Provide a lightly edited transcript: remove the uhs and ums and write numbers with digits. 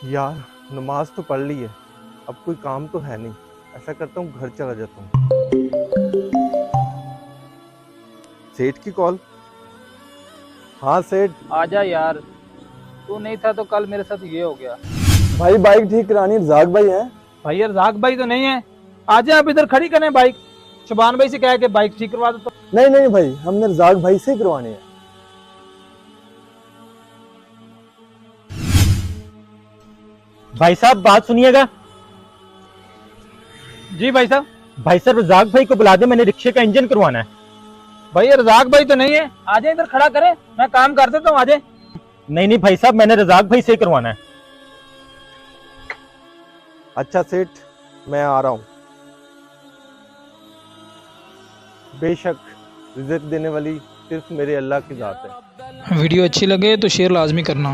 यार नमाज तो पढ़ ली है, अब कोई काम तो है नहीं। ऐसा करता हूँ घर चला जाता हूँ। सेठ की कॉल। हाँ सेठ। आजा यार, तू नहीं था तो कल मेरे साथ ये हो गया। भाई बाइक ठीक करानी रजाक भाई है। भाई यार रजाक भाई तो नहीं है। आजा आप इधर खड़ी करें बाइक। शुबान भाई से कह के बाइक ठीक करवा दो तो। नहीं नहीं भाई, हमने रजाक भाई से ही करवानी है। भाई साहब बात सुनिएगा। जी भाई साहब। भाई साहब रजाक भाई को बुला दे, मैंने रिक्शे का इंजन करवाना है। भाई ये रजाक भाई तो नहीं है, आजा इधर खड़ा करे, मैं काम कर देता हूँ। आजा। नहीं नहीं भाई साहब, मैंने रजाक भाई से ही करवाना है। अच्छा सेठ, मैं आ रहा हूँ। बेशक रिज़्क देने वाली सिर्फ मेरे अल्लाह की ज़ात है। वीडियो अच्छी लगे तो शेयर लाजमी करना।